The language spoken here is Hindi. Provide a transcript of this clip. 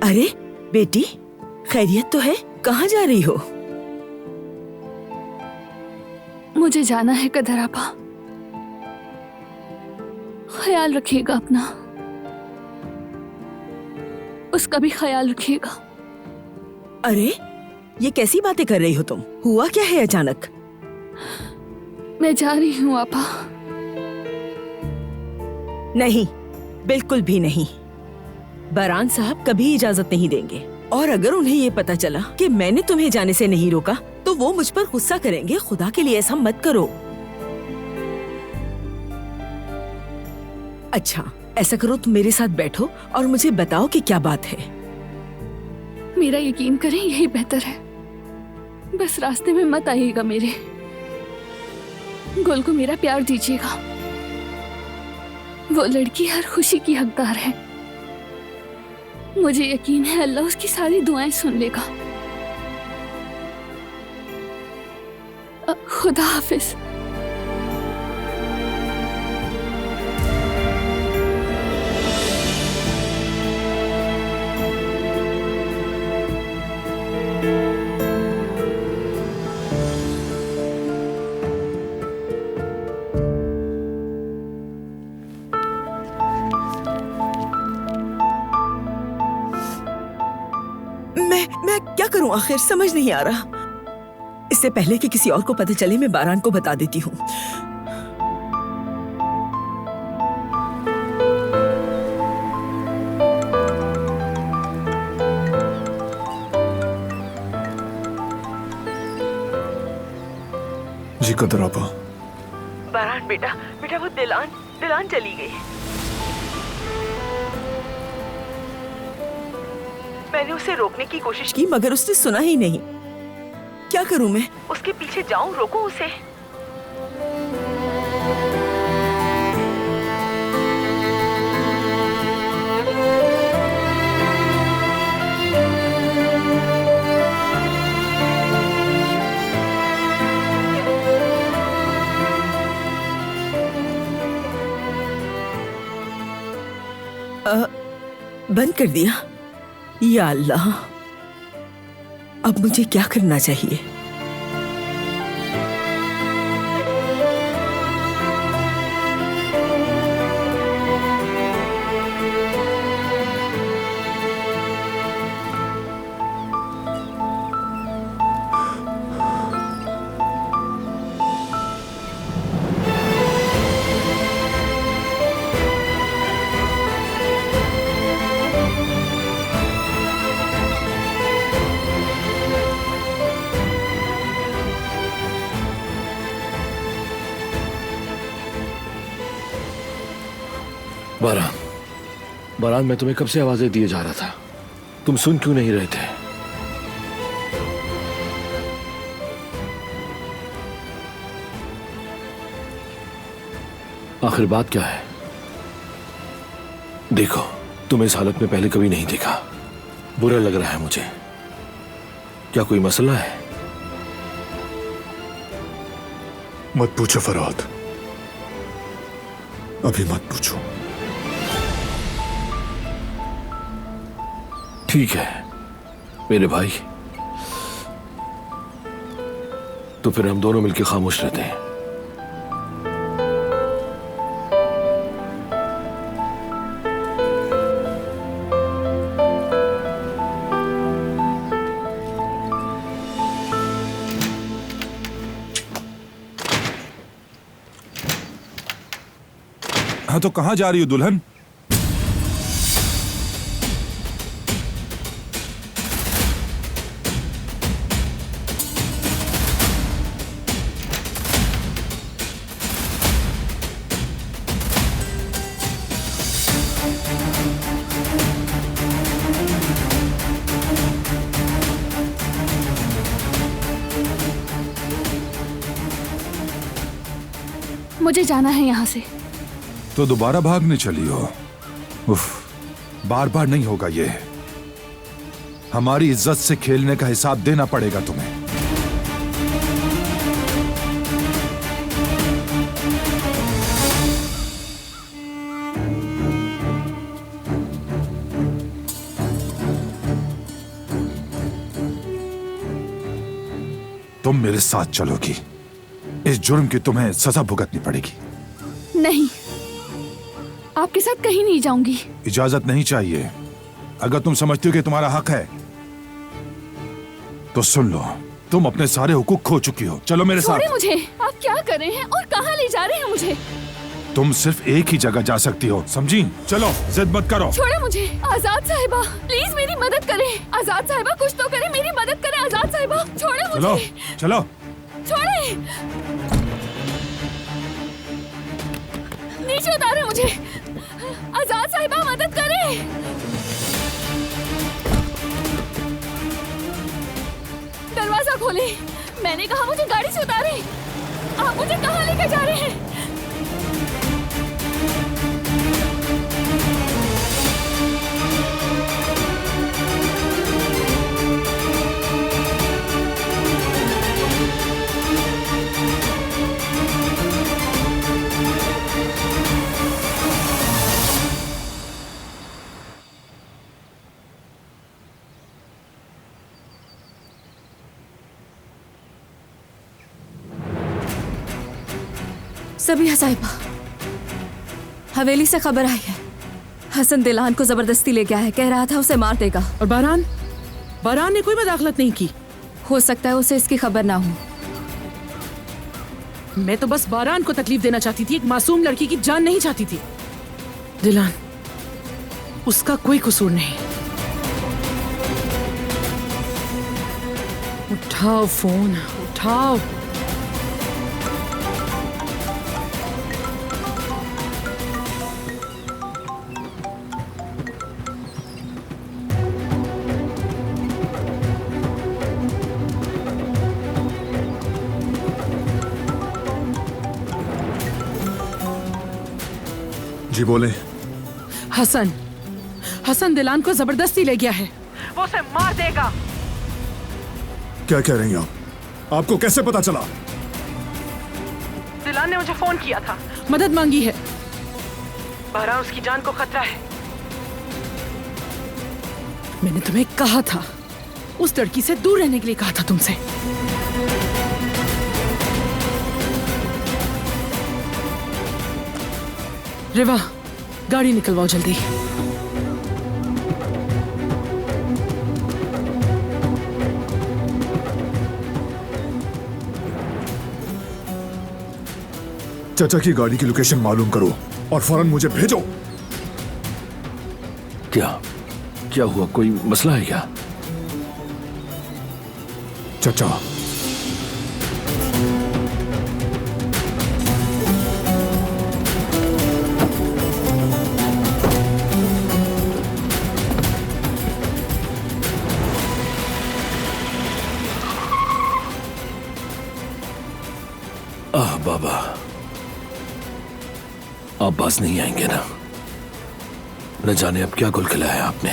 अरे बेटी, खैरियत तो है? कहाँ जा रही हो? मुझे जाना है कदर आपा। ख्याल रखिएगा अपना, उसका भी ख्याल रखिएगा। अरे ये कैसी बातें कर रही हो तुम? हुआ क्या है अचानक? मैं जा रही हूँ आपा। नहीं, बिल्कुल भी नहीं। बरान साहब कभी इजाजत नहीं देंगे, और अगर उन्हें ये पता चला कि मैंने तुम्हें जाने से नहीं रोका तो वो मुझ पर गुस्सा करेंगे। खुदा के लिए ऐसा मत करो। अच्छा, ऐसा करो, तुम मेरे साथ बैठो और मुझे बताओ कि क्या बात है। मेरा यकीन करें, यही बेहतर है। बस रास्ते में मत आइएगा मेरे। गुल को मेरा प्यार दीजिएगा। वो लड़की हर खुशी की हकदार है। मुझे यकीन है अल्लाह उसकी सारी दुआएं सुन लेगा। खुदा हाफिज। मैं क्या करूं आखिर, समझ नहीं आ रहा। इससे पहले कि किसी और को पता चले, मैं बारान को बता देती हूँ। जी कदर आपा। बारान बेटा, वो दिलान चली गई। मैंने उसे रोकने की कोशिश की मगर उसने सुना ही नहीं। क्या करूं मैं? उसके पीछे जाऊं, रोकूं उसे? बंद कर दिया। या अल्लाह, अब मुझे क्या करना चाहिए? बारान, मैं तुम्हें कब से आवाजें दिए जा रहा था, तुम सुन क्यों नहीं रहे थे? आखिर बात क्या है? देखो, तुम इस हालत में पहले कभी नहीं देखा। बुरा लग रहा है मुझे। क्या कोई मसला है? मत पूछो फरहाद, अभी मत पूछो। ठीक है मेरे भाई, तो फिर हम दोनों मिलकर खामोश रहते हैं। हाँ, तो कहां जा रही हो दुल्हन? मुझे जाना है यहाँ से। तो दोबारा भागने चली हो? उफ, बार बार नहीं होगा ये। हमारी इज्जत से खेलने का हिसाब देना पड़ेगा तुम्हें। तुम मेरे साथ चलोगी। इस जुर्म की तुम्हें सजा भुगतनी पड़ेगी। नहीं, आपके साथ कहीं नहीं जाऊंगी। इजाजत नहीं चाहिए। अगर तुम समझती हो कि तुम्हारा हक है तो सुन लो, तुम अपने सारे हुकूक खो चुकी हो। चलो मेरे छोड़े साथ। मुझे। आप क्या कर रहे हैं और कहाँ ले जा रहे हैं मुझे? तुम सिर्फ एक ही जगह जा सकती हो, समझी? चलो, जिद मत करो। छोड़े मुझे। आजाद साहिबा, प्लीज मेरी मदद करें। आजाद साहिबा, कुछ तो करें, मेरी मदद करें। आजाद साहिबा, छोड़े चलो मुझे। चलो। छोड़े, नीचे उतारे मुझे। आजाद साहिबा, मदद करें। दरवाजा खोले। मैंने कहा मुझे गाड़ी से उतारे। आप मुझे कहाँ लेकर जा रहे हैं? सबिया साहिबा, हवेली से खबर आई है। हसन दिलान को जबरदस्ती ले गया है। कह रहा था उसे मार देगा। और बारान? बारान ने कोई मदाखलत नहीं की। हो सकता है उसे इसकी खबर ना हो। मैं तो बस बारान को तकलीफ देना चाहती थी, एक मासूम लड़की की जान नहीं चाहती थी। दिलान, उसका कोई कसूर नहीं। उठाओ फोन, उठाओ। जी बोले। हसन, हसन दिलान को जबरदस्ती ले गया है। वो उसे मार देगा। क्या कह रही हैं आप? आपको कैसे पता चला? दिलान ने मुझे फोन किया था, मदद मांगी है। बहरहाल उसकी जान को खतरा है। मैंने तुम्हें कहा था, उस लड़की से दूर रहने के लिए कहा था तुमसे। रिवा, गाड़ी निकलवाओ जल्दी। चाचा की गाड़ी की लोकेशन मालूम करो और फौरन मुझे भेजो। क्या क्या हुआ? कोई मसला है क्या? चाचा, आह बाबा, आप पास नहीं आएंगे ना? न जाने अब क्या गुल खिलाया आपने।